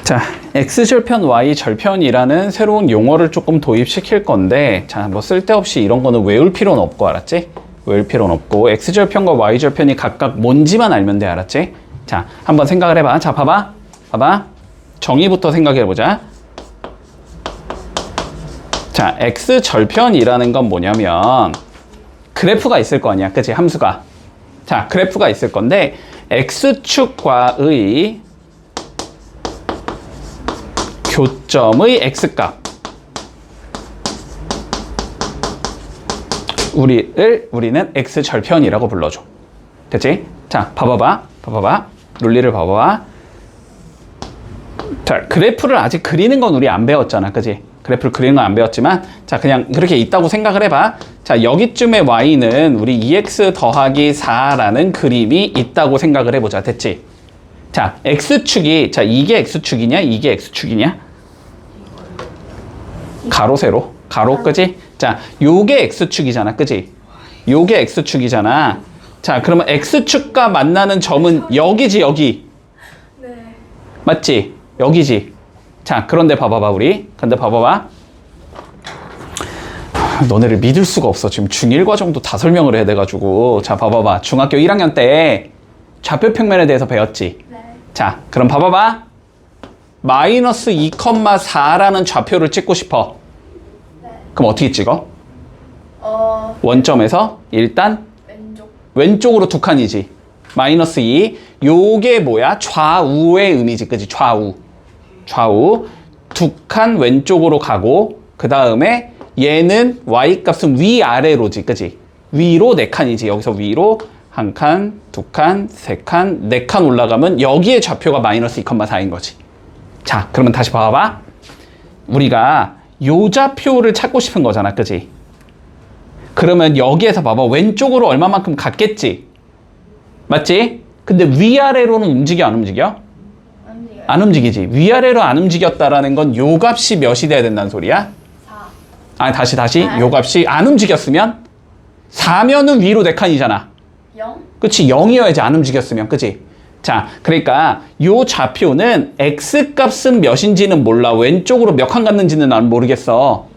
자, X절편, Y절편이라는 새로운 용어를 조금 도입시킬 건데, 자, 뭐 쓸데없이 이런 거는 외울 필요는 없고, 알았지? 외울 필요는 없고, X절편과 Y절편이 각각 뭔지만 알면 돼, 알았지? 자, 한번 생각을 해봐. 자, 봐봐. 봐봐. 정의부터 생각해보자. 자, X절편이라는 건 뭐냐면, 그래프가 있을 거 아니야, 그치? 함수가. 자, 그래프가 있을 건데, X축과의 교점의 X값. 우리는 X절편이라고 불러줘. 됐지? 자, 봐봐봐. 논리를 봐봐봐. 자, 그래프를 아직 그리는 건 우리 안 배웠잖아. 그지? 그래프를 그리는 건 안 배웠지만, 자, 그냥 그렇게 있다고 생각을 해봐. 자, 여기쯤에 Y는 우리 2X 더하기 4라는 그림이 있다고 생각을 해보자. 됐지? 자, X축이, 자, 이게 X축이냐? 이게 X축이냐? 가로, 세로. 가로, 그지? 자, 요게 X축이잖아. 그지? 요게 X축이잖아. 자, 그러면 X축과 만나는 점은 여기지, 여기. 네. 맞지? 여기지. 자, 그런데 봐봐봐, 우리. 근데 봐봐봐. 너네를 믿을 수가 없어. 지금 중1 과정도 다 설명을 해야 돼가지고. 자, 봐봐봐. 중학교 1학년 때 좌표평면에 대해서 배웠지? 네. 자, 그럼 봐봐봐. 마이너스 2,4라는 좌표를 찍고 싶어. 네. 그럼 어떻게 찍어? 원점에서 일단 왼쪽. 왼쪽으로 두 칸이지. 마이너스 2. 요게 뭐야? 좌우의 의미지. 그지? 좌우. 두 칸 왼쪽으로 가고, 그 다음에 얘는 Y값은 위아래로지. 그지? 위로 네 칸이지. 여기서 위로 한 칸, 두 칸, 세 칸, 네 칸 올라가면 여기에 좌표가 마이너스 2,4인 거지. 자, 그러면 다시 봐봐. 우리가 요 좌표를 찾고 싶은 거잖아. 그지? 그러면 여기에서 봐봐. 왼쪽으로 얼마만큼 갔겠지? 맞지? 근데 위아래로는 움직여, 안 움직여? 안 움직이지. 위아래로 안 움직였다라는 건 요 값이 몇이 돼야 된다는 소리야? 4. 아니, 다시. 요 값이 안 움직였으면 4면은 위로 네 칸이잖아. 0? 그치? 0이어야지, 안 움직였으면. 그치? 자, 그러니까 요 좌표는 X값은 몇인지는 몰라. 왼쪽으로 몇 칸 갔는지는 난 모르겠어.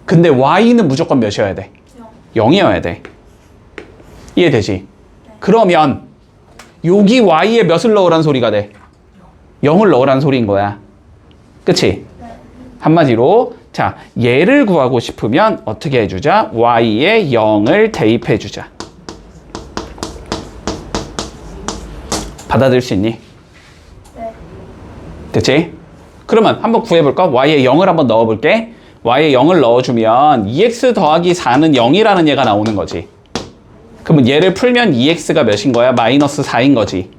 근데 Y는 무조건 몇이어야 돼? 0. 0이어야 돼. 이해되지? 그러면 여기 Y에 몇을 넣으란 소리가 돼? 0을 넣으란 소리인 거야. 그치? 네. 한마디로, 자, 얘를 구하고 싶으면 어떻게 해주자? Y에 0을 대입해주자. 받아들일 수 있니? 네. 됐지? 그러면 한번 구해볼까? Y에 0을 한번 넣어볼게. Y에 0을 넣어주면 2X 더하기 4는 0이라는 얘가 나오는 거지. 그러면 얘를 풀면 2X가 몇인 거야? 마이너스 4인 거지.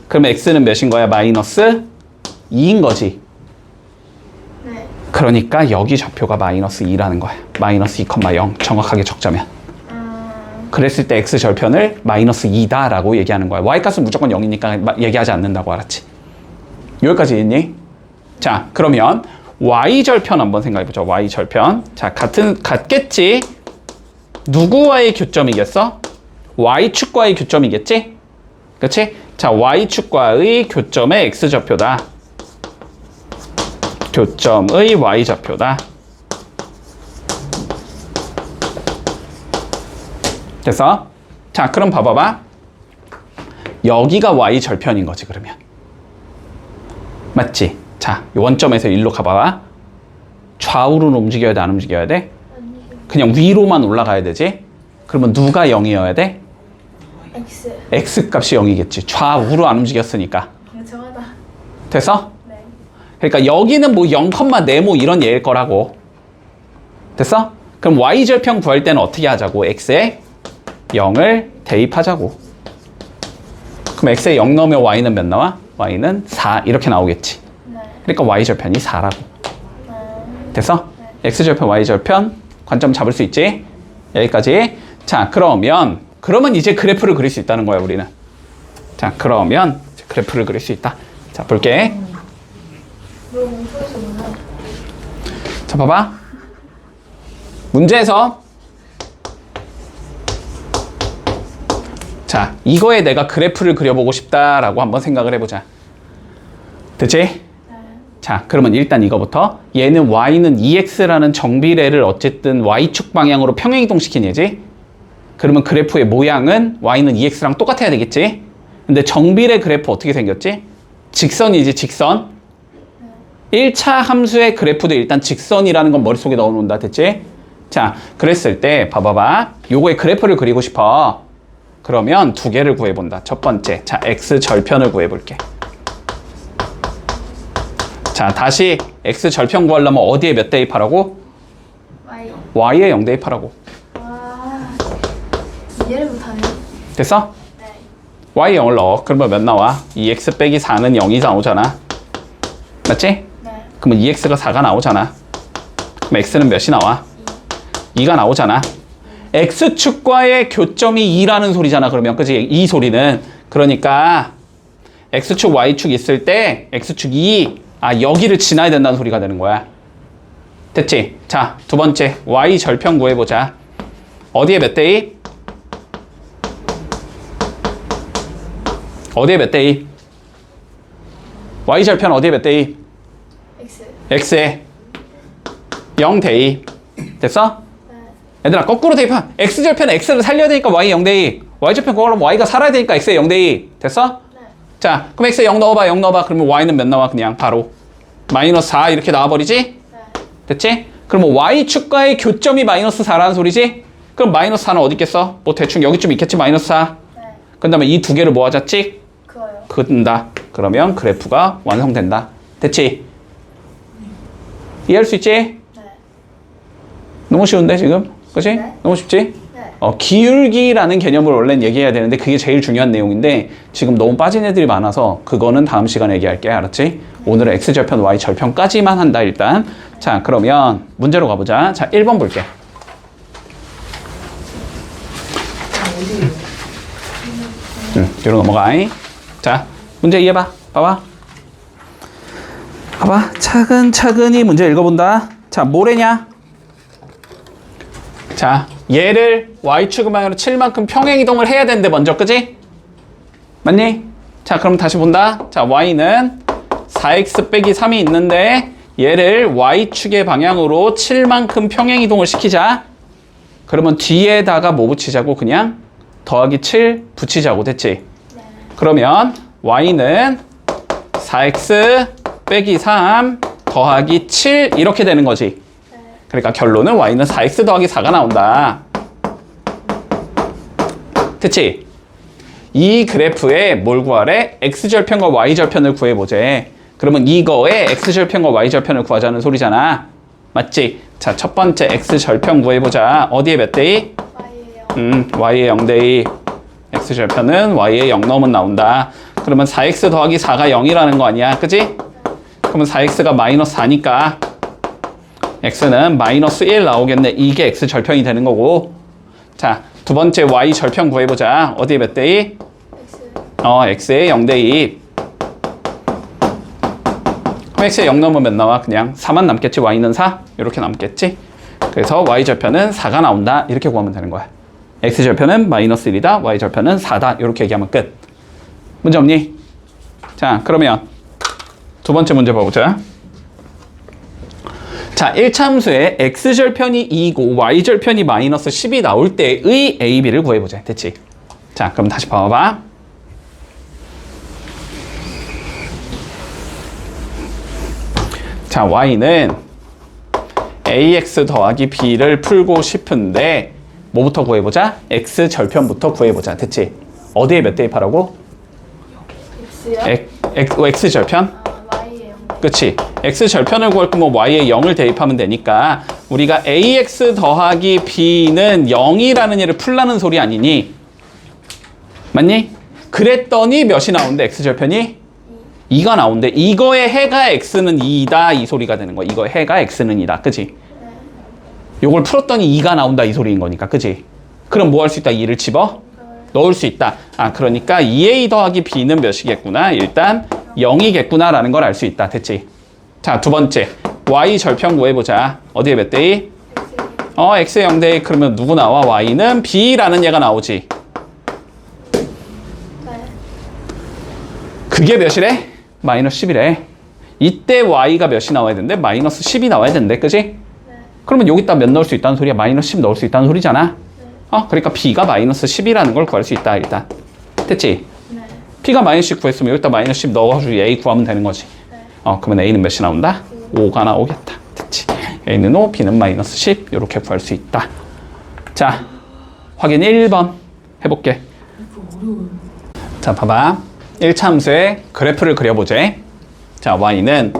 그러면 X는 몇인 거야? 마이너스 2인 거지. 네. 그러니까 여기 좌표가 마이너스 2라는 거야. 마이너스 2,0 정확하게 적자면. 그랬을 때 X절편을 마이너스 2다 라고 얘기하는 거야. Y값은 무조건 0이니까 얘기하지 않는다고, 알았지? 여기까지 있니? 자, 그러면 Y절편 한번 생각해보자. Y절편. 자, 같겠지? 누구와의 교점이겠어? Y축과의 교점이겠지? 그치? 자, Y축과의 교점의 X좌표다. 교점의 Y좌표다. 됐어? 자, 그럼 봐봐봐. 여기가 Y절편인 거지, 그러면. 맞지? 자, 요 원점에서 일로 가봐봐. 좌우로는 움직여야 돼, 안 움직여야 돼? 그냥 위로만 올라가야 되지? 그러면 누가 0이어야 돼? X. X값이 0이겠지. 좌우로 안 움직였으니까. 정하다. 됐어? 네. 그러니까 여기는 뭐 0,4 뭐 이런 예일 거라고. 됐어? 그럼 Y절편 구할 때는 어떻게 하자고? X에 0을 대입하자고. 그럼 X에 0 넣으면 Y는 몇 나와? Y는 4 이렇게 나오겠지. 네. 그러니까 Y절편이 4라고. 됐어? 네. X절편, Y절편 관점 잡을 수 있지? 여기까지. 자, 그러면 이제 그래프를 그릴 수 있다는 거야, 우리는. 자, 그러면 이제 그래프를 그릴 수 있다. 자, 볼게. 자, 봐봐. 문제에서 자, 이거에 내가 그래프를 그려보고 싶다라고 한번 생각을 해보자. 됐지? 자, 그러면 일단 이거부터 얘는 y는 2x라는 정비례를 어쨌든 y축 방향으로 평행이동시킨 얘지. 그러면 그래프의 모양은 y는 2x랑 똑같아야 되겠지. 근데 정비례 그래프 어떻게 생겼지? 직선이지, 직선. 1차 함수의 그래프도 일단 직선이라는 건 머릿속에 넣어놓는다, 됐지? 자, 그랬을 때 봐봐봐. 요거의 그래프를 그리고 싶어. 그러면 두 개를 구해본다. 첫 번째, 자, x 절편을 구해볼게. 자, 다시 x 절편 구하려면 어디에 몇 대입하라고? Y. y에 0 대입하라고. 와. 이해를 못하네. 됐어? 네. y에 0을 넣어. 그러면 몇 나와? 2x 빼기 4는 0이 나오잖아. 맞지? 네. 그러면 2x가 4가 나오잖아. 그럼 x는 몇이 나와? 2가 나오잖아. x축과의 교점이 2라는 소리잖아. 그러면 그치? 이 소리는. 그러니까 x축 y축 있을 때 x축 2, 여기를 지나야 된다는 소리가 되는 거야. 됐지? 자, 두 번째 y 절편 구해보자. 어디에 몇 대입? 어디에 몇 대입? y 절편 어디에 몇 대입? X. x에 0 대입. 됐어? 네. 얘들아, 거꾸로 대입하. x절편 x를 살려야 되니까 y 0 대입. y절편 그거라면 y가 살아야 되니까 x에 0 대입. 됐어? 네. 자, 그럼 x에 0 넣어봐, 0 넣어봐. 그러면 y는 몇 나와? 그냥 바로 마이너스 4 이렇게 나와버리지? 네. 됐지? 그러면 y축과의 교점이 마이너스 4라는 소리지? 그럼 마이너스 4는 어디 있겠어? 뭐 대충 여기쯤 있겠지, 마이너스 4. 네. 그 다음에 이 두 개를 모아자 찍 그거요. 긋는다. 그러면 그래프가 완성된다. 됐지? 이해할 수 있지? 네. 너무 쉬운데 지금? 그치? 네. 너무 쉽지? 네. 기울기라는 개념을 원래는 얘기해야 되는데 그게 제일 중요한 내용인데 지금 너무 빠진 애들이 많아서 그거는 다음 시간에 얘기할게. 알았지? 오늘은 x절편, y절편까지만 한다 일단. 자, 그러면 문제로 가보자. 자, 1번 볼게. 뒤로 넘어가. 자, 문제 이해봐. 봐봐. 봐봐. 차근차근히 문제 읽어본다. 자, 뭐래냐? 자, 얘를 y축 방향으로 7만큼 평행이동을 해야 되는데 먼저, 그지? 맞니? 자, 그럼 다시 본다. 자, y는 4x 빼기 3이 있는데 얘를 y축의 방향으로 7만큼 평행이동을 시키자. 그러면 뒤에다가 뭐 붙이자고? 그냥 더하기 7 붙이자고. 됐지? 네. 그러면 y는 4x 빼기 3 더하기 7 이렇게 되는 거지. 네. 그러니까 결론은 y는 4x 더하기 4가 나온다. 됐지? 이 그래프에 뭘 구하래? x절편과 y절편을 구해보재. 그러면 이거에 x절편과 y절편을 구하자는 소리잖아. 맞지? 자, 첫 번째 x절편 구해보자. 어디에 몇 대입? Y예요. y에 0 대입. x절편은 y에 0 넣으면 나온다. 그러면 4x 더하기 4가 0이라는 거 아니야. 그지? 그러면 4x가 마이너스 4니까 x는 마이너스 1 나오겠네. 이게 x절편이 되는 거고. 자, 두 번째 y절편 구해보자. 어디에 몇 대입? X. x에 0 대입. 그럼 x에 0 넣으면 몇 나와? 그냥 4만 남겠지. y는 4 이렇게 남겠지. 그래서 y절편은 4가 나온다. 이렇게 구하면 되는 거야. x절편은 마이너스 1이다. y절편은 4다. 이렇게 얘기하면 끝. 문제 없니? 자, 그러면 두 번째 문제 봐보자. 자, 1차 함수에 x절편이 2고 y절편이 마이너스 10이 나올 때의 a, b를 구해보자. 됐지? 자, 그럼 다시 봐봐. 자, y는 ax 더하기 b를 풀고 싶은데 뭐부터 구해보자? x절편부터 구해보자. 됐지? 어디에 몇 대입하라고? X요? x절편? Y예요. 그치? x절편을 구할 거면 y에 0을 대입하면 되니까 우리가 ax 더하기 b는 0이라는 얘를 풀라는 소리 아니니? 맞니? 그랬더니 몇이 나온대? x절편이? 2가 나온대. 이거의 해가 x는 2다 이 소리가 되는 거야. 이거의 해가 x는 2다. 그치? 요걸 풀었더니 2가 나온다 이 소리인 거니까. 그치? 그럼 뭐 할 수 있다? 2를 집어? 넣을 수 있다. 그러니까 2a 더하기 b는 몇이겠구나. 일단 0이겠구나 라는 걸 알 수 있다. 됐지? 자, 두 번째 y 절편 구해보자. 어디에 몇 대입? x에 0 대입. 그러면 누구 나와? y는 b라는 얘가 나오지. 네. 그게 몇이래? 마이너스 10이래. 이때 y가 몇이 나와야 되는데? 마이너스 10이 나와야 되는데, 그지? 네. 그러면 여기다 몇 넣을 수 있다는 소리야? 마이너스 10 넣을 수 있다는 소리잖아. 네. 그러니까 b가 마이너스 10이라는 걸 구할 수 있다, 일단. 됐지? 네. b가 마이너스 10 구했으면 여기다 마이너스 10 넣어가지고 a 구하면 되는 거지. 네. 그러면 a는 몇이 나온다? 5가 나오겠다. 됐지? a는 5, b는 마이너스 10 이렇게 구할 수 있다. 자, 확인 1번 해볼게. 자, 봐봐. 1차 함수의 그래프를 그려보제. 자, y는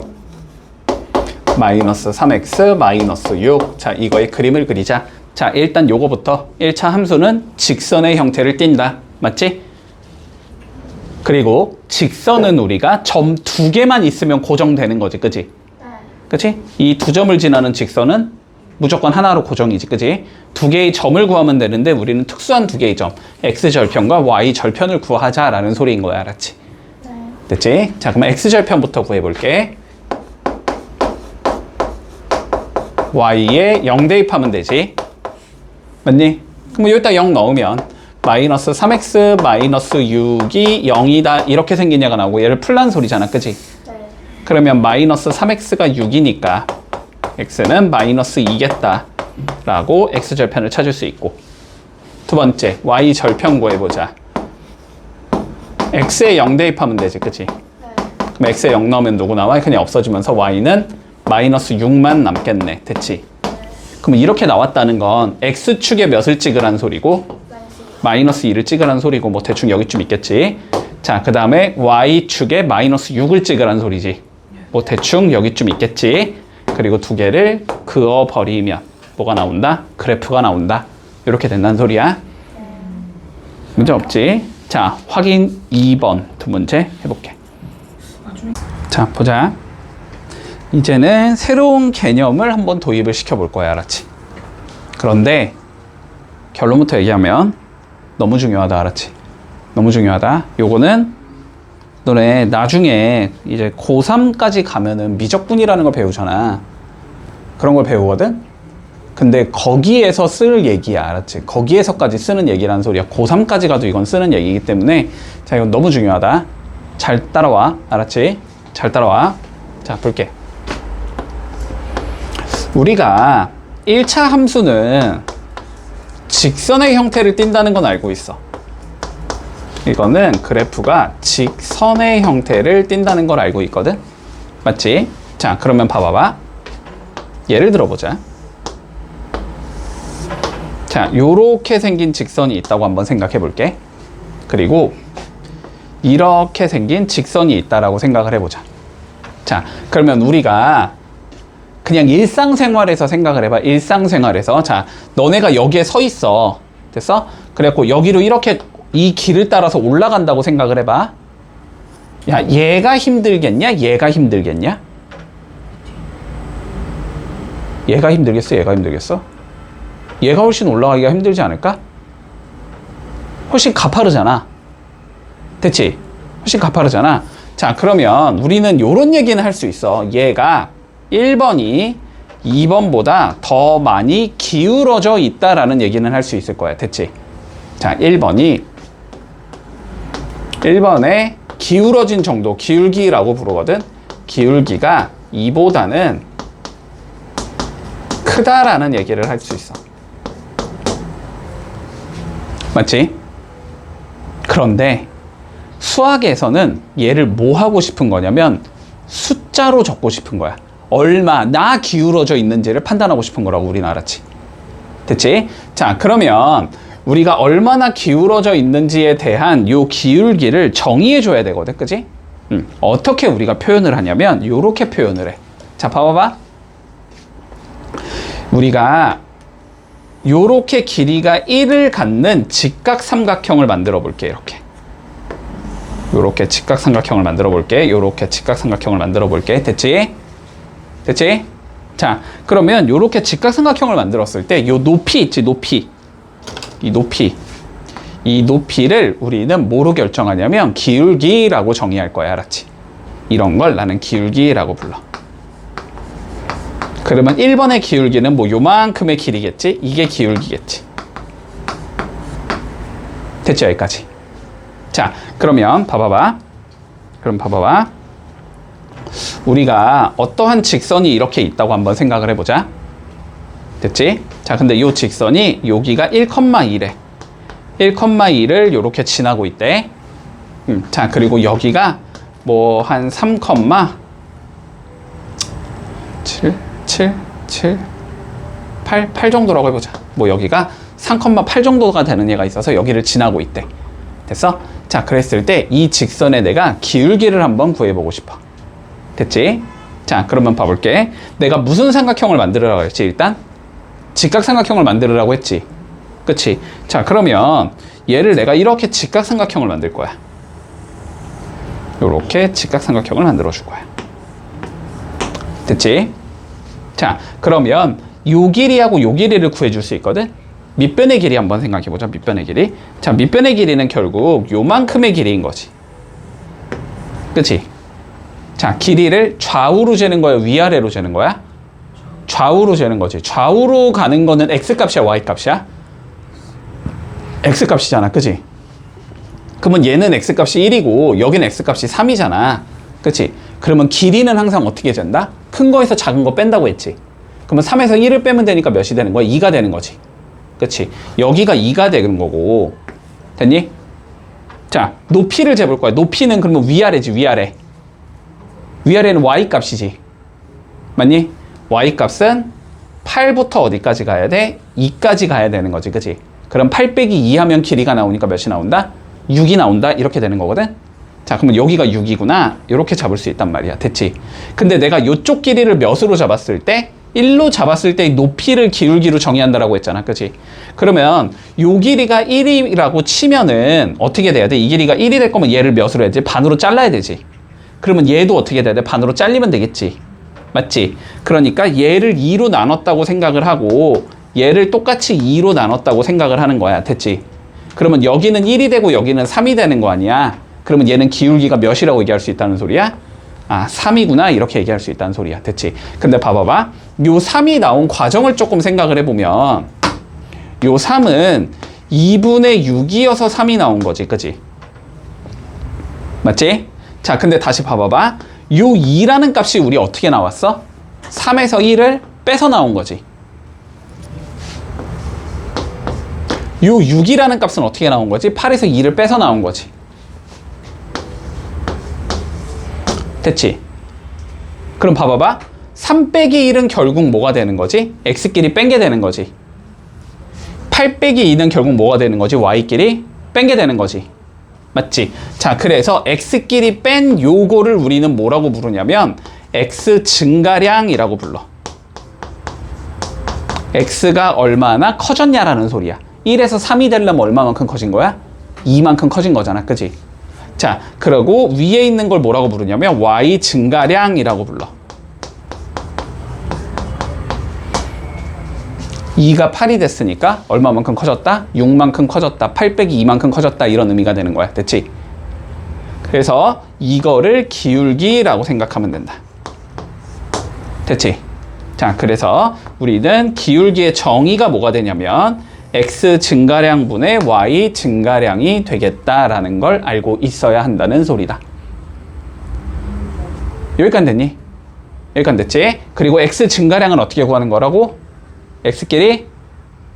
마이너스 3x 마이너스 6. 자, 이거의 그림을 그리자. 자, 일단 요거부터 1차 함수는 직선의 형태를 띈다. 맞지? 그리고 직선은 우리가 점 2개만 있으면 고정되는 거지. 그치? 네. 그치? 이 두 점을 지나는 직선은 무조건 하나로 고정이지. 그치? 두 개의 점을 구하면 되는데 우리는 특수한 두 개의 점, x절편과 y절편을 구하자라는 소리인 거야. 알았지? 네. 됐지? 자, 그러면 x절편부터 구해볼게. y에 0 대입하면 되지. 맞니? 그럼 여기다 0 넣으면 마이너스 3x 마이너스 6이 0이다 이렇게 생긴 얘가 나오고 얘를 풀란 소리잖아. 그치? 네. 그러면 마이너스 3x가 6이니까 x는 마이너스 2겠다 라고 x절편을 찾을 수 있고, 두 번째 y절편 구해보자. x에 0 대입하면 되지. 그치? 네. 그럼 x에 0 넣으면 누구 나와? 그냥 없어지면서 y는 마이너스 6만 남겠네. 됐지? 그럼 이렇게 나왔다는 건 x축에 몇을 찍으라는 소리고 마이너스 2를 찍으라는 소리고, 뭐 대충 여기쯤 있겠지. 자, 그 다음에 y축에 마이너스 6을 찍으라는 소리지. 뭐 대충 여기쯤 있겠지. 그리고 두 개를 그어버리면 뭐가 나온다? 그래프가 나온다. 이렇게 된다는 소리야. 문제 없지? 자, 확인 2번 두 문제 해볼게. 자, 보자. 이제는 새로운 개념을 한번 도입을 시켜볼 거야. 알았지? 그런데 결론부터 얘기하면 너무 중요하다. 알았지? 너무 중요하다. 요거는 너네 나중에 이제 고3까지 가면은 미적분이라는 걸 배우잖아. 그런 걸 배우거든? 근데 거기에서 쓸 얘기야. 알았지? 거기에서까지 쓰는 얘기라는 소리야. 고3까지 가도 이건 쓰는 얘기이기 때문에, 자, 이건 너무 중요하다. 잘 따라와. 알았지? 잘 따라와. 자, 볼게. 우리가 1차 함수는 직선의 형태를 띈다는 건 알고 있어. 이거는 그래프가 직선의 형태를 띈다는 걸 알고 있거든? 맞지? 자, 그러면 봐봐봐. 예를 들어보자. 자, 요렇게 생긴 직선이 있다고 한번 생각해 볼게. 그리고 이렇게 생긴 직선이 있다라고 생각을 해보자. 자, 그러면 우리가 그냥 일상생활에서 생각을 해봐. 일상생활에서. 자, 너네가 여기에 서 있어. 됐어? 그래갖고 여기로 이렇게 이 길을 따라서 올라간다고 생각을 해봐. 야, 얘가 힘들겠냐? 얘가 힘들겠냐? 얘가 힘들겠어? 얘가 힘들겠어? 얘가 훨씬 올라가기가 힘들지 않을까? 훨씬 가파르잖아. 됐지? 훨씬 가파르잖아. 자, 그러면 우리는 요런 얘기는 할 수 있어. 얘가 1번이 2번보다 더 많이 기울어져 있다라는 얘기는 할 수 있을 거야. 됐지? 자, 1번의 기울어진 정도, 기울기라고 부르거든? 기울기가 2보다는 크다라는 얘기를 할 수 있어. 맞지? 그런데 수학에서는 얘를 뭐 하고 싶은 거냐면 숫자로 적고 싶은 거야. 얼마나 기울어져 있는지를 판단하고 싶은 거라고 우리는 알았지. 됐지? 자, 그러면 우리가 얼마나 기울어져 있는지에 대한 요 기울기를 정의해 줘야 되거든. 그지? 어떻게 우리가 표현을 하냐면 요렇게 표현을 해. 자, 봐봐봐. 우리가 요렇게 길이가 1을 갖는 직각삼각형을 만들어 볼게. 이렇게. 요렇게 직각삼각형을 만들어 볼게. 요렇게 직각삼각형을 만들어 볼게. 됐지? 됐지? 자, 그러면 요렇게 직각삼각형을 만들었을 때 요 높이 있지, 높이. 이 높이를 우리는 뭐로 결정하냐면 기울기라고 정의할 거야. 알았지? 이런 걸 나는 기울기라고 불러. 그러면 1번의 기울기는 뭐 요만큼의 길이겠지? 이게 기울기겠지. 됐죠? 여기까지. 자, 그러면 봐봐봐. 우리가 어떠한 직선이 이렇게 있다고 한번 생각을 해보자. 됐지? 자, 근데 이 직선이 여기가 1,2래. 1,2를 이렇게 지나고 있대. 자, 그리고 여기가 뭐 한 3, 8 정도라고 해보자. 뭐 여기가 3,8 정도가 되는 얘가 있어서 여기를 지나고 있대. 됐어? 자, 그랬을 때 이 직선에 내가 기울기를 한번 구해보고 싶어. 됐지? 자, 그러면 봐볼게. 내가 무슨 삼각형을 만들으라고 했지? 일단 직각삼각형을 만들으라고 했지. 그치? 자, 그러면 얘를 내가 이렇게 직각삼각형을 만들 거야. 요렇게 직각삼각형을 만들어 줄 거야. 됐지? 자, 그러면 요 길이하고 요 길이를 구해줄 수 있거든? 밑변의 길이 한번 생각해보자. 밑변의 길이. 자, 밑변의 길이는 결국 요만큼의 길이인 거지. 그치? 자, 길이를 좌우로 재는 거야? 위아래로 재는 거야? 좌우로 재는 거지. 좌우로 가는 거는 x값이야? y값이야? x값이잖아. 그치? 그러면 얘는 x값이 1이고 여기는 x값이 3이잖아. 그치? 그러면 길이는 항상 어떻게 재는다? 큰 거에서 작은 거 뺀다고 했지. 그러면 3에서 1을 빼면 되니까 몇이 되는 거야? 2가 되는 거지. 그치? 여기가 2가 되는 거고. 됐니? 자, 높이를 재볼 거야. 높이는 그러면 위아래지, 위아래. 위아래는 y값이지. 맞니? y값은 8부터 어디까지 가야 돼? 2까지 가야 되는 거지. 그치? 그럼 8 빼기 2 하면 길이가 나오니까 몇이 나온다? 6이 나온다? 이렇게 되는 거거든? 자, 그러면 여기가 6이구나. 이렇게 잡을 수 있단 말이야. 됐지? 근데 내가 이쪽 길이를 몇으로 잡았을 때? 1로 잡았을 때 높이를 기울기로 정의한다라고 했잖아. 그치? 그러면 요 길이가 1이라고 치면은 어떻게 돼야 돼? 이 길이가 1이 될 거면 얘를 몇으로 해야지? 반으로 잘라야 되지. 그러면 얘도 어떻게 돼야 돼? 반으로 잘리면 되겠지. 맞지? 그러니까 얘를 2로 나눴다고 생각을 하고 얘를 똑같이 2로 나눴다고 생각을 하는 거야. 됐지? 그러면 여기는 1이 되고 여기는 3이 되는 거 아니야? 그러면 얘는 기울기가 몇이라고 얘기할 수 있다는 소리야? 아, 3이구나. 이렇게 얘기할 수 있다는 소리야. 됐지? 근데 봐봐봐. 요 3이 나온 과정을 조금 생각을 해보면 요 3은 2분의 6이어서 3이 나온 거지. 그치? 맞지? 자, 근데 다시 봐봐봐. 요 2라는 값이 우리 어떻게 나왔어? 3에서 1을 빼서 나온 거지. 요 6이라는 값은 어떻게 나온 거지? 8에서 2를 빼서 나온 거지. 됐지? 그럼 봐봐봐. 3 빼기 1은 결국 뭐가 되는 거지? x끼리 뺀 게 되는 거지. 8 빼기 2는 결국 뭐가 되는 거지? y끼리 뺀 게 되는 거지. 맞지? 자, 그래서 x끼리 뺀 요거를 우리는 뭐라고 부르냐면 x 증가량이라고 불러. x가 얼마나 커졌냐라는 소리야. 1에서 3이 되려면 얼마만큼 커진 거야? 2만큼 커진 거잖아. 그치? 자, 그리고 위에 있는 걸 뭐라고 부르냐면 y 증가량이라고 불러. 2가 8이 됐으니까 얼마만큼 커졌다? 6만큼 커졌다. 8 빼기 2만큼 커졌다. 이런 의미가 되는 거야. 됐지? 그래서 이거를 기울기라고 생각하면 된다. 됐지? 자, 그래서 우리는 기울기의 정의가 뭐가 되냐면 x 증가량분의 y 증가량이 되겠다라는 걸 알고 있어야 한다는 소리다. 여기까지 됐니? 여기까지 됐지? 그리고 x 증가량은 어떻게 구하는 거라고? x끼리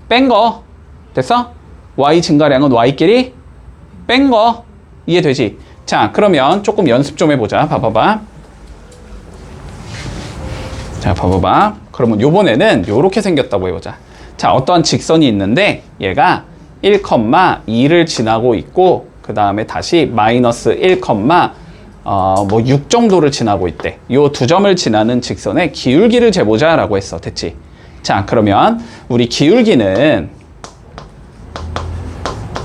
뺀 거. 됐어? y 증가량은 y끼리 뺀 거. 이해되지? 자, 그러면 조금 연습 좀 해보자. 봐봐봐. 자, 봐봐봐. 그러면 요번에는 요렇게 생겼다고 해보자. 자, 어떠한 직선이 있는데 얘가 1,2를 지나고 있고 그 다음에 다시 마이너스 6 정도를 지나고 있대. 요 두 점을 지나는 직선의 기울기를 재보자 라고 했어. 됐지? 자, 그러면 우리 기울기는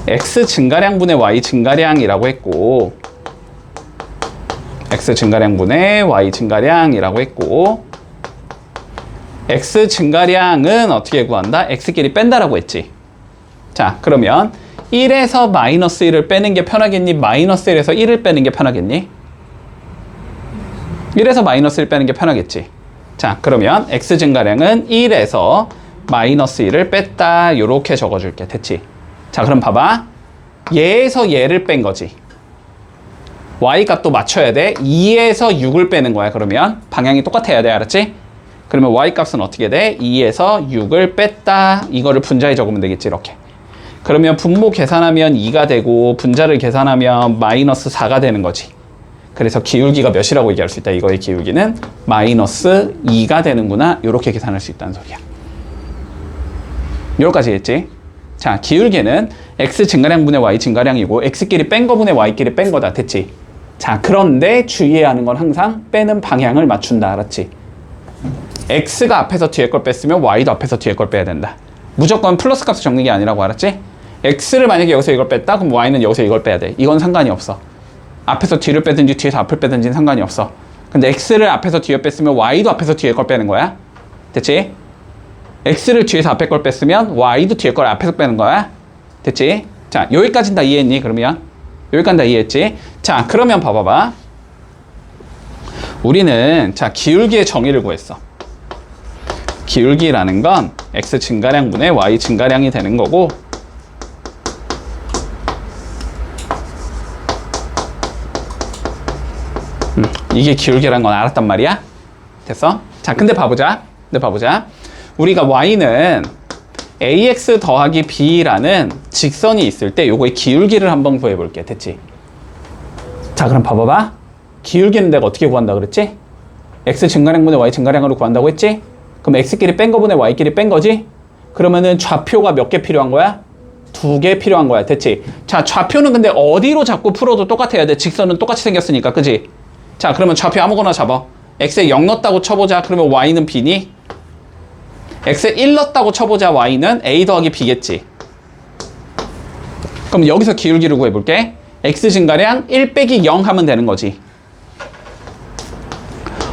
x 증가량분의 y 증가량이라고 했고 x 증가량분의 y 증가량이라고 했고 x 증가량은 어떻게 구한다? x끼리 뺀다라고 했지. 자, 그러면 1에서 마이너스 1을 빼는 게 편하겠니? 마이너스 1에서 1을 빼는 게 편하겠니? 1에서 마이너스 1 빼는 게 편하겠지. 자, 그러면 x 증가량은 1에서 마이너스 1을 뺐다. 요렇게 적어줄게. 됐지? 자, 그럼 봐봐. 얘에서 얘를 뺀 거지. y 값도 맞춰야 돼. 2에서 6을 빼는 거야. 그러면 방향이 똑같아야 돼. 알았지? 그러면 y 값은 어떻게 돼? 2에서 6을 뺐다. 이거를 분자에 적으면 되겠지. 이렇게. 그러면 분모 계산하면 2가 되고 분자를 계산하면 마이너스 4가 되는 거지. 그래서 기울기가 몇이라고 얘기할 수 있다. 이거의 기울기는 마이너스 2가 되는구나. 이렇게 계산할 수 있다는 소리야. 여기까지 했지? 자, 기울기는 x 증가량 분의 y 증가량이고 x끼리 뺀 거 분의 y끼리 뺀 거다. 됐지? 자, 그런데 주의해야 하는 건 항상 빼는 방향을 맞춘다. 알았지? x가 앞에서 뒤에 걸 뺐으면 y도 앞에서 뒤에 걸 빼야 된다. 무조건 플러스 값을 적는 게 아니라고. 알았지? x를 만약에 여기서 이걸 뺐다? 그럼 y는 여기서 이걸 빼야 돼. 이건 상관이 없어. 앞에서 뒤를 빼든지 뒤에서 앞을 빼든지는 상관이 없어. 근데 x를 앞에서 뒤에 뺐으면 y도 앞에서 뒤에 걸 빼는 거야. 됐지? x를 뒤에서 앞에 걸 뺐으면 y도 뒤에 걸 앞에서 빼는 거야. 됐지? 자, 여기까지는 다 이해했니? 그러면 여기까지 다 이해했지? 자, 그러면 봐봐봐. 우리는 자, 기울기의 정의를 구했어. 기울기라는 건 x 증가량 분의 y 증가량이 되는 거고, 이게 기울기라는 건 알았단 말이야. 됐어? 자, 근데 봐보자. 우리가 y는 ax 더하기 b라는 직선이 있을 때 요거의 기울기를 한번 구해볼게. 됐지? 자, 그럼 봐봐봐. 기울기는 내가 어떻게 구한다 그랬지? x 증가량분의 y 증가량으로 구한다고 했지? 그럼 x끼리 뺀 거분의 y끼리 뺀 거지? 그러면은 좌표가 몇 개 필요한 거야? 2개 필요한 거야. 됐지? 자, 좌표는 근데 어디로 자꾸 풀어도 똑같아야 돼. 직선은 똑같이 생겼으니까. 그지? 자, 그러면 좌표 아무거나 잡아. x에 0 넣었다고 쳐보자. 그러면 y는 b니? x에 1 넣었다고 쳐보자. y는 a 더하기 b겠지. 그럼 여기서 기울기를 구해볼게. x 증가량 1 빼기 0 하면 되는 거지.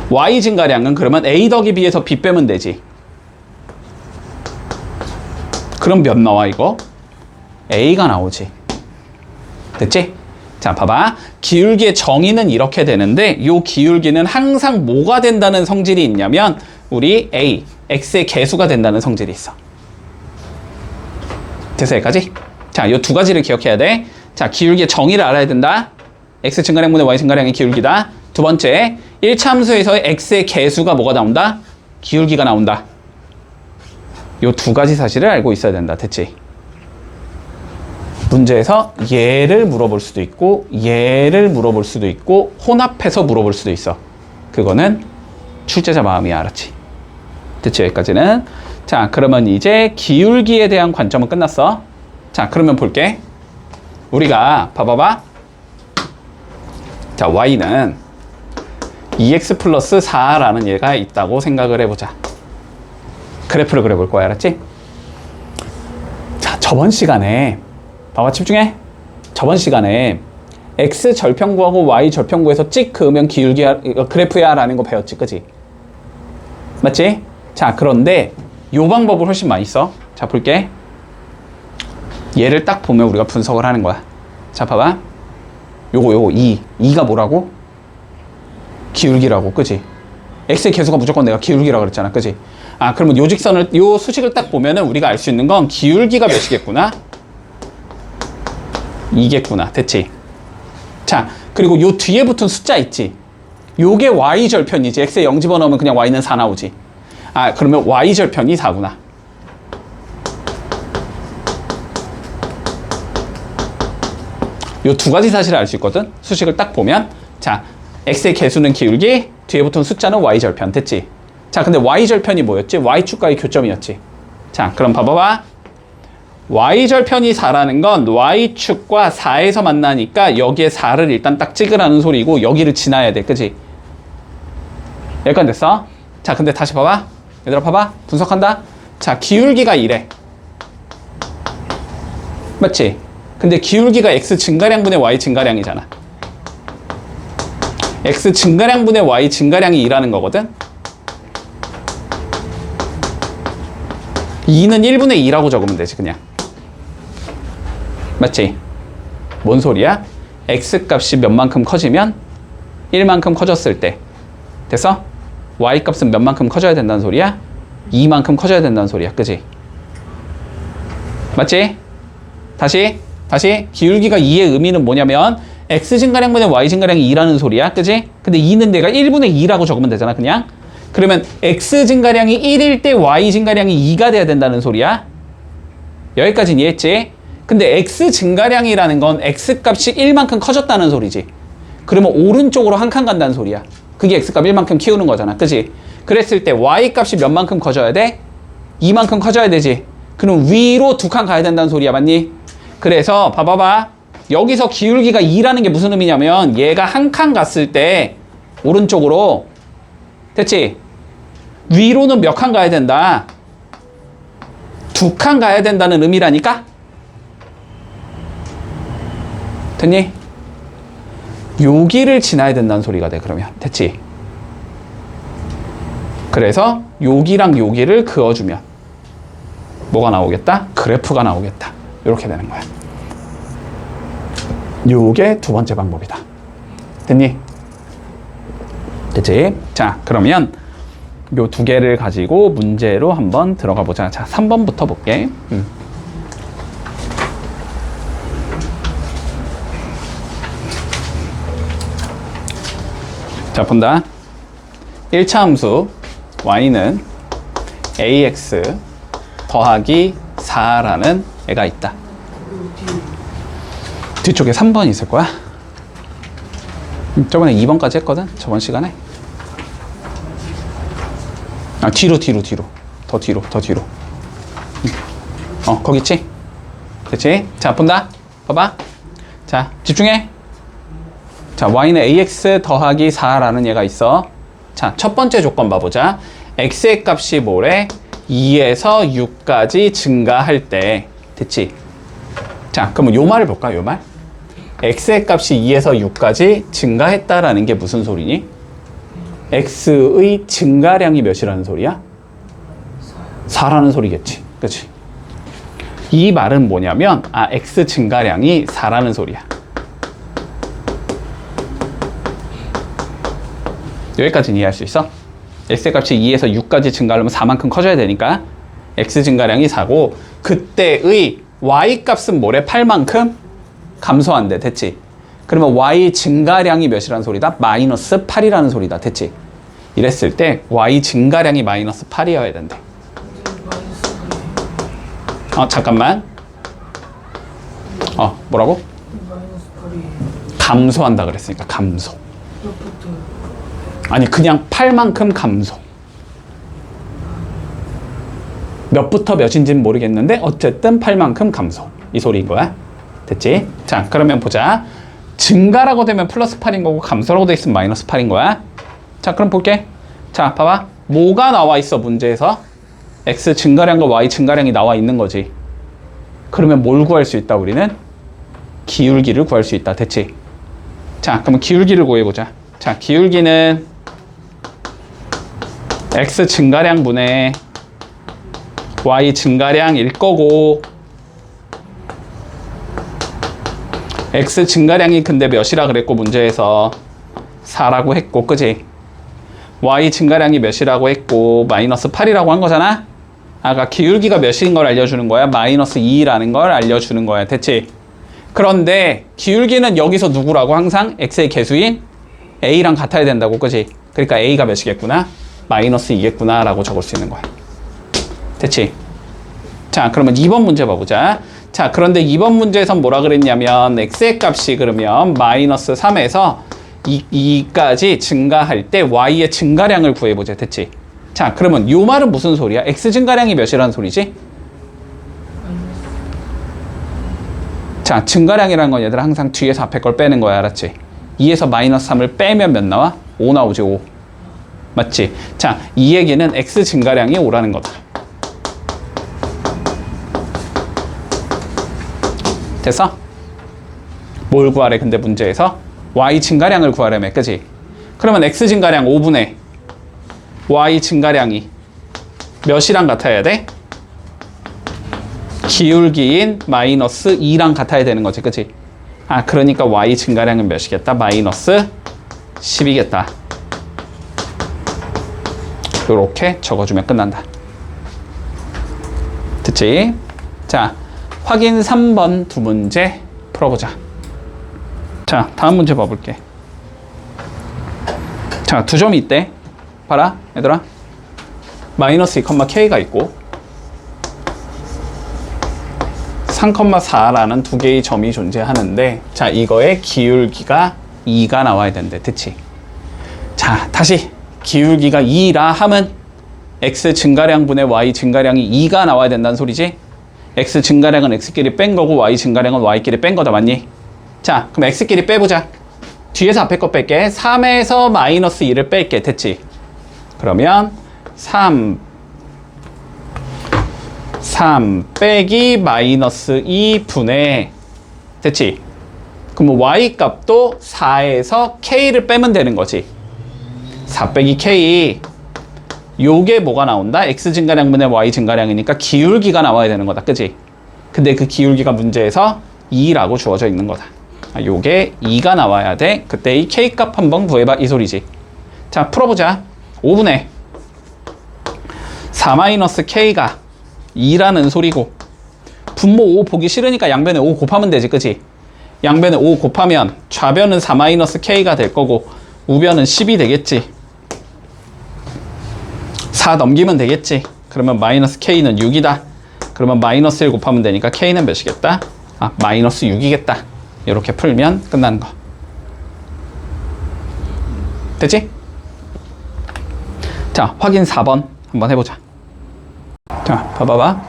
y 증가량은 그러면 a 더하기 b에서 b 빼면 되지. 그럼 몇 나와 이거? a가 나오지. 됐지? 자, 봐봐. 기울기의 정의는 이렇게 되는데 이 기울기는 항상 뭐가 된다는 성질이 있냐면 우리 a, x의 개수가 된다는 성질이 있어. 됐어, 여기까지? 자, 이 두 가지를 기억해야 돼. 자, 기울기의 정의를 알아야 된다. x 증가량분의 y 증가량의 기울기다. 두 번째, 1차 함수에서의 x의 개수가 뭐가 나온다? 기울기가 나온다. 이 두 가지 사실을 알고 있어야 된다. 됐지? 문제에서 얘를 물어볼 수도 있고 얘를 물어볼 수도 있고 혼합해서 물어볼 수도 있어. 그거는 출제자 마음이야. 알았지? 됐지? 여기까지는. 자, 그러면 이제 기울기에 대한 관점은 끝났어. 자, 그러면 볼게. 우리가 봐봐봐. 자, y는 2x 플러스 4라는 얘가 있다고 생각을 해보자. 그래프를 그려볼 거야. 알았지? 자, 저번 시간에 봐봐, 집중해. 저번 시간에 x 절편구하고 y 절편구에서 찍 그으면 기울기야, 그래프야 라는 거 배웠지, 그지? 맞지? 자, 그런데 요 방법을 훨씬 많이 써. 자, 볼게. 얘를 딱 보면 우리가 분석을 하는 거야. 자, 봐봐. 요거 2가 뭐라고? 기울기라고, 그지? x의 개수가 무조건 내가 기울기라고 그랬잖아, 그지? 아, 그러면 요 직선을, 요 수식을 딱 보면은 우리가 알 수 있는 건 기울기가 몇이겠구나? 2겠구나. 됐지? 자, 그리고 요 뒤에 붙은 숫자 있지? 요게 y절편이지. x에 0 집어넣으면 그냥 y는 4 나오지. 아, 그러면 y절편이 4구나. 요 두 가지 사실을 알 수 있거든? 수식을 딱 보면. 자, x의 개수는 기울기, 뒤에 붙은 숫자는 y절편. 됐지? 자, 근데 y절편이 뭐였지? y축과의 교점이었지. 자, 그럼 봐봐봐. y절편이 4라는 건 y축과 4에서 만나니까 여기에 4를 일단 딱 찍으라는 소리고 여기를 지나야 돼. 그지? 여기까지 됐어? 자, 근데 다시 봐봐. 얘들아 봐봐. 분석한다. 자, 기울기가 이래. 맞지? 근데 기울기가 x 증가량분의 y 증가량이잖아. x 증가량분의 y 증가량이 2라는 거거든? 2는 1분의 2라고 적으면 되지, 그냥. 맞지? 뭔 소리야? x 값이 몇 만큼 커지면 1만큼 커졌을 때. 됐어? y 값은 몇 만큼 커져야 된다는 소리야? 2만큼 커져야 된다는 소리야. 그지? 맞지? 다시 기울기가 2의 의미는 뭐냐면 x 증가량분의 y 증가량이 2라는 소리야. 그지? 근데 2는 내가 1분의 2라고 적으면 되잖아. 그냥. 그러면 x 증가량이 1일 때 y 증가량이 2가 돼야 된다는 소리야. 여기까지는 이해했지? 근데 x 증가량이라는 건 x 값이 1만큼 커졌다는 소리지. 그러면 오른쪽으로 한 칸 간다는 소리야. 그게 x 값 1만큼 키우는 거잖아. 그지? 그랬을 때 y 값이 몇 만큼 커져야 돼? 2만큼 커져야 되지. 그럼 위로 2칸 가야 된다는 소리야. 맞니? 그래서 봐봐봐. 여기서 기울기가 2라는 게 무슨 의미냐면 얘가 한 칸 갔을 때 오른쪽으로 됐지? 위로는 몇 칸 가야 된다? 2칸 가야 된다는 의미라니까? 됐니? 여기를 지나야 된다는 소리가 돼. 그러면 됐지? 그래서 여기랑 여기를 그어주면 뭐가 나오겠다? 그래프가 나오겠다. 이렇게 되는 거야. 요게 두 번째 방법이다. 됐니? 됐지? 자, 그러면 요 두 개를 가지고 문제로 한번 들어가 보자. 자, 3번부터 볼게. 자, 본다. 1차 함수 y는 ax 더하기 4라는 애가 있다. 뒤쪽에 3번 있을 거야. 저번에 2번까지 했거든. 저번 시간에. 아, 뒤로. 더 뒤로. 거기 있지? 그치? 자, 본다. 봐봐. 자, 집중해. 자, y는 ax 더하기 4라는 얘가 있어. 자, 첫 번째 조건 봐보자. x의 값이 뭐래? 2에서 6까지 증가할 때. 됐지? 자, 그러면 요 말을 볼까? 요 말? x의 값이 2에서 6까지 증가했다라는 게 무슨 소리니? x의 증가량이 몇이라는 소리야? 4라는 소리겠지. 그치? 이 말은 뭐냐면, x 증가량이 4라는 소리야. 여기까지는 이해할 수 있어? x의 값이 2에서 6까지 증가하려면 4만큼 커져야 되니까 x 증가량이 4고, 그때의 y 값은 뭐래? 8만큼 감소한대. 됐지? 그러면 y 증가량이 몇이라는 소리다? 마이너스 8이라는 소리다. 됐지? 이랬을 때 y 증가량이 마이너스 8이어야 된대. 잠깐만. 뭐라고? 감소한다 그랬으니까 감소. 아니, 그냥 8만큼 감소. 몇부터 몇인지는 모르겠는데 어쨌든 8만큼 감소. 이 소리인 거야. 됐지? 자, 그러면 보자. 증가라고 되면 플러스 8인 거고 감소라고 돼 있으면 마이너스 8인 거야. 자, 그럼 볼게. 자, 봐봐. 뭐가 나와 있어, 문제에서? x 증가량과 y 증가량이 나와 있는 거지. 그러면 뭘 구할 수 있다, 우리는? 기울기를 구할 수 있다. 됐지? 자, 그러면 기울기를 구해보자. 자, 기울기는 x 증가량분의 y 증가량일 거고, x 증가량이 근데 몇이라 그랬고 문제에서 4라고 했고, 그지? y 증가량이 몇이라고 했고 마이너스 8이라고 한 거잖아? 아까 기울기가 몇인 걸 알려주는 거야? 마이너스 2라는 걸 알려주는 거야. 됐지? 그런데 기울기는 여기서 누구라고? 항상 x의 개수인 a랑 같아야 된다고. 그지? 그러니까 a가 몇이겠구나? 마이너스 2겠구나 라고 적을 수 있는 거야. 됐지? 자, 그러면 2번 문제 봐보자. 자, 그런데 2번 문제에선 뭐라 그랬냐면 x의 값이 그러면 마이너스 3에서 2까지 증가할 때 y의 증가량을 구해보자. 됐지? 자, 그러면 요 말은 무슨 소리야? x 증가량이 몇이라는 소리지? 자, 증가량이라는 건 얘들아 항상 뒤에서 앞에 걸 빼는 거야. 알았지? 2에서 마이너스 3을 빼면 몇 나와? 5 나오지. 5. 맞지? 자, 이 얘기는 x 증가량이 5라는 거다. 됐어? 뭘 구하래? 근데 문제에서 y 증가량을 구하려면, 그지? 그러면 x 증가량 5분의 y 증가량이 몇이랑 같아야 돼? 기울기인 마이너스 2랑 같아야 되는 거지. 그치? 그러니까 y 증가량은 몇이겠다? 마이너스 10이겠다. 요렇게 적어주면 끝난다. 됐지? 자, 확인 3번 두 문제 풀어보자. 자, 다음 문제 봐볼게. 자, 두 점이 있대. 봐라, 얘들아. 마이너스 2,k가 있고 3,4라는 두 개의 점이 존재하는데, 자, 이거의 기울기가 2가 나와야 된대. 그치? 자, 다시 기울기가 2라 함은 x 증가량분의 y 증가량이 2가 나와야 된다는 소리지? x 증가량은 x끼리 뺀 거고 y 증가량은 y끼리 뺀 거다. 맞니? 자, 그럼 x끼리 빼보자. 뒤에서 앞에 거 뺄게. 3에서 마이너스 2를 뺄게. 됐지? 그러면 3 빼기 마이너스 2분의, 됐지? 그럼 y 값도 4에서 k를 빼면 되는 거지. 4 빼기 k, 요게 뭐가 나온다? x 증가량분의 y 증가량이니까 기울기가 나와야 되는 거다. 그치? 근데 그 기울기가 문제에서 2라고 주어져 있는 거다. 요게 2가 나와야 돼. 그때 이 k 값 한번 구해봐, 이 소리지. 자, 풀어보자. 5분의 4-k가 2라는 소리고, 분모 5 보기 싫으니까 양변에 5 곱하면 되지. 그치? 양변에 5 곱하면 좌변은 4-k가 될 거고 우변은 10이 되겠지. 4 넘기면 되겠지. 그러면 마이너스 k는 6이다. 그러면 마이너스 1 곱하면 되니까 k는 몇이겠다? 아, 마이너스 6이겠다. 이렇게 풀면 끝나는 거. 됐지? 자, 확인 4번 한번 해보자. 자, 봐봐봐.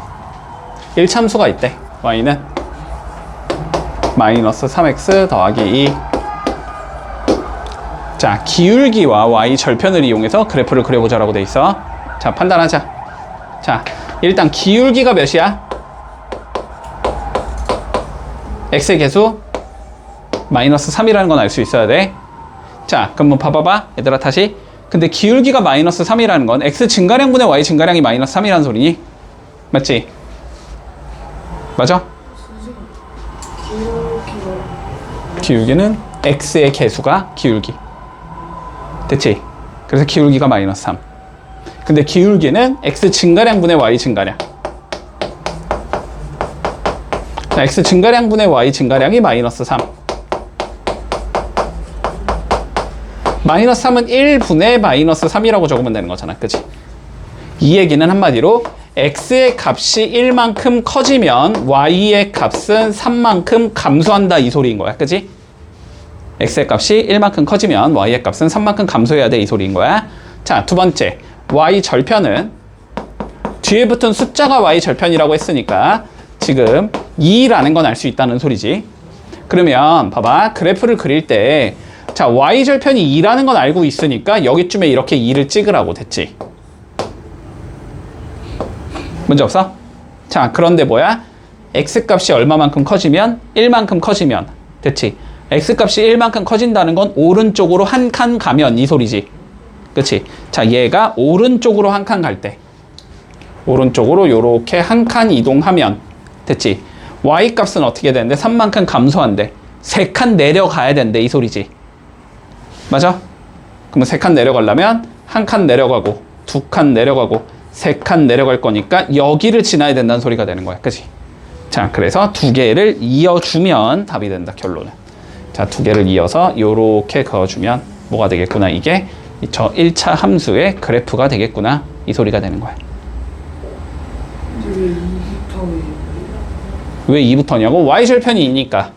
1참수가 있대. y는 마이너스 3x 더하기 2. 자, 기울기와 y 절편을 이용해서 그래프를 그려보자라고 돼 있어. 자, 판단하자. 자, 일단 기울기가 몇이야? x의 개수 마이너스 3이라는 건 알 수 있어야 돼. 자, 그럼 뭐 봐봐봐. 얘들아, 다시. 근데 기울기가 마이너스 3이라는 건 x 증가량분의 y 증가량이 마이너스 3이라는 소리니? 맞지? 맞아? 기울기는 x의 개수가 기울기. 됐지? 그래서 기울기가 마이너스 3. 근데 기울기는 x 증가량분의 y 증가량. 자, x 증가량분의 y 증가량이 마이너스 3. 마이너스 3은 1분의 마이너스 3이라고 적으면 되는 거잖아. 그치? 이 얘기는 한마디로 x의 값이 1만큼 커지면 y의 값은 3만큼 감소한다, 이 소리인 거야. 그치? x의 값이 1만큼 커지면 y의 값은 3만큼 감소해야 돼, 이 소리인 거야. 자, 두 번째. y 절편은 뒤에 붙은 숫자가 y 절편이라고 했으니까 지금 2라는 건 알 수 있다는 소리지. 그러면 봐봐. 그래프를 그릴 때, 자, y 절편이 2라는 건 알고 있으니까 여기쯤에 이렇게 2를 찍으라고. 됐지? 문제 없어? 자, 그런데 뭐야? x 값이 얼마만큼 커지면? 1만큼 커지면. 됐지? x 값이 1만큼 커진다는 건 오른쪽으로 한 칸 가면, 이 소리지. 그치? 자, 얘가 오른쪽으로 한 칸 갈 때, 오른쪽으로 요렇게 한 칸 이동하면, 됐지? y 값은 어떻게 되는데? 3만큼 감소한대. 3칸 내려가야 된대, 이 소리지. 맞아? 그러면 3칸 내려가려면 한 칸 내려가고, 2칸 내려가고, 3칸 내려갈 거니까 여기를 지나야 된다는 소리가 되는 거야. 그치? 자, 그래서 두 개를 이어주면 답이 된다, 결론은. 자, 두 개를 이어서 요렇게 그어주면 뭐가 되겠구나? 이게 저 1차 함수의 그래프가 되겠구나, 이 소리가 되는 거야. 왜 2부터냐고? y절편이 2니까.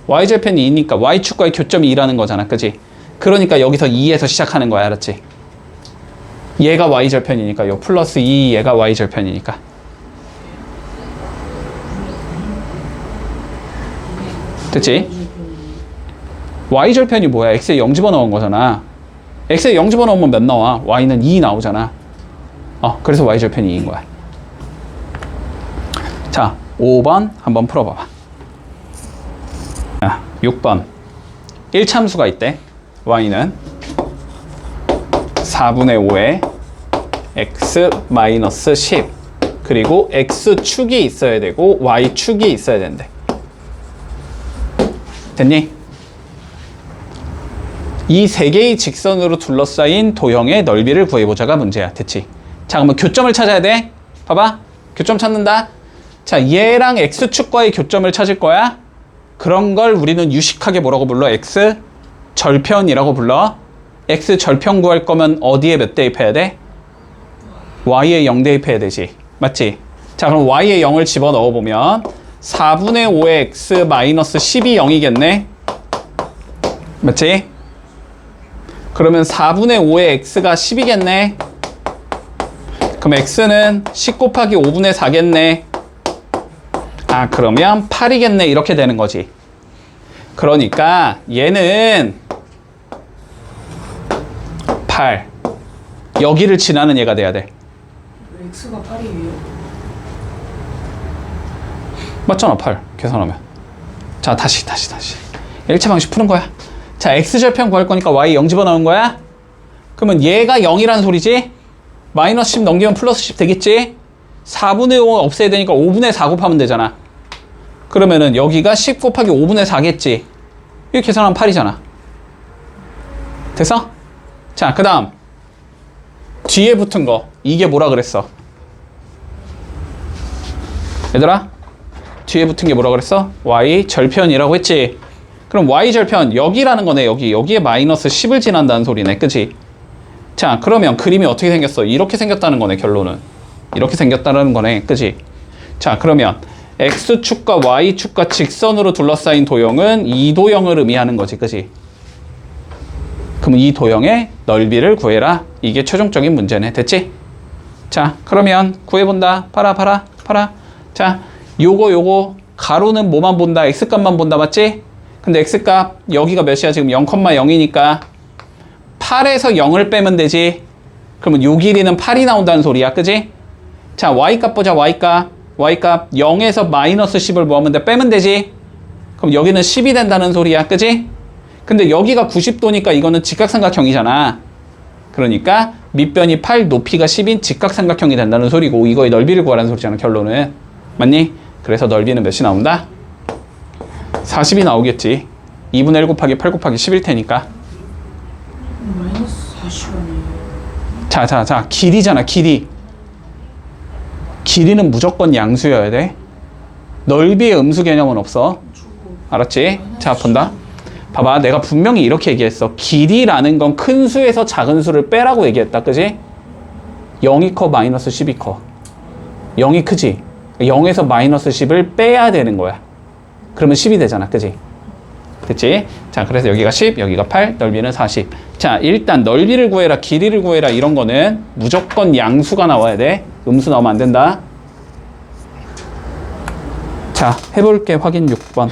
y절편이 2니까 y축과의 교점이 2라는 거잖아. 그치? 그러니까 여기서 2에서 시작하는 거야. 알았지? 얘가 y절편이니까 요 플러스 2, 얘가 y절편이니까. 됐지? y절편이 뭐야? x에 0 집어넣은 거잖아. x에 0 집어넣으면 몇 나와? y는 2 나오잖아. 그래서 y절편이 2인 거야. 자, 5번 한번 풀어봐봐. 자, 6번. 1참수가 있대. y는 4분의 5에 x 마이너스 10, 그리고 x축이 있어야 되고 y축이 있어야 된대. 됐니? 이 세 개의 직선으로 둘러싸인 도형의 넓이를 구해보자가 문제야. 됐지? 자, 그러면 교점을 찾아야 돼. 봐봐. 교점 찾는다. 자, 얘랑 x축과의 교점을 찾을 거야. 그런 걸 우리는 유식하게 뭐라고 불러? x 절편이라고 불러. x 절편 구할 거면 어디에 몇 대입해야 돼? y에 0 대입해야 되지. 맞지? 자, 그럼 y에 0을 집어넣어 보면 4분의 5의 x 마이너스 10이 0이겠네. 맞지? 그러면 4분의 5의 x가 10이겠네. 그럼 x는 10 곱하기 5분의 4겠네. 아, 그러면 8이겠네. 이렇게 되는 거지. 그러니까 얘는 8. 여기를 지나는 얘가 돼야 돼. 왜 x가 8이에요? 맞잖아, 8. 계산하면. 자, 다시. 1차 방식 푸는 거야. 자, x절편 구할 거니까 y 0 집어넣은 거야? 그러면 얘가 0이라는 소리지? 마이너스 10 넘기면 플러스 10 되겠지? 4분의 5 없애야 되니까 5분의 4 곱하면 되잖아. 그러면은 여기가 10 곱하기 5분의 4겠지? 이렇게 계산하면 8이잖아. 됐어? 자, 그 다음 뒤에 붙은 거 이게 뭐라 그랬어? 얘들아, 뒤에 붙은 게 뭐라 그랬어? y 절편이라고 했지? 그럼 y 절편 여기라는 거네. 여기에 마이너스 10을 지난다는 소리네. 그치? 자, 그러면 그림이 어떻게 생겼어? 이렇게 생겼다는 거네. 결론은 이렇게 생겼다는 거네. 그치? 자, 그러면 x축과 y축과 직선으로 둘러싸인 도형은 이 도형을 의미하는 거지. 그치? 그럼 이 도형의 넓이를 구해라. 이게 최종적인 문제네. 됐지? 자, 그러면 구해본다. 팔아. 자, 요거 가로는 뭐만 본다? x값만 본다. 맞지? 근데 x값 여기가 몇이야? 지금 0,0이니까 8에서 0을 빼면 되지. 그러면 요 길이는 8이 나온다는 소리야. 그지? 자, y값 보자. y값 0에서 마이너스 10을 뭐 하면 돼? 빼면 되지. 그럼 여기는 10이 된다는 소리야. 그지? 근데 여기가 90도니까 이거는 직각삼각형이잖아. 그러니까 밑변이 8, 높이가 10인 직각삼각형이 된다는 소리고, 이거의 넓이를 구하라는 소리잖아. 결론은. 맞니? 그래서 넓이는 몇이 나온다? 40이 나오겠지. 2분의 1 곱하기 8 곱하기 10일 테니까. 마이너스 40원이에요. 자, 길이잖아. 길이는 무조건 양수여야 돼. 넓이의 음수 개념은 없어. 알았지? 자, 본다. 봐봐, 내가 분명히 이렇게 얘기했어. 길이라는 건 큰 수에서 작은 수를 빼라고 얘기했다. 그지? 0이 커, 마이너스 10이 커. 0이 크지? 0에서 마이너스 10을 빼야 되는 거야. 그러면 10이 되잖아. 그지? 됐지? 자, 그래서 여기가 10, 여기가 8, 넓이는 40. 자, 일단 넓이를 구해라, 길이를 구해라, 이런 거는 무조건 양수가 나와야 돼. 음수 나오면 안 된다. 자, 해볼게. 확인 6번.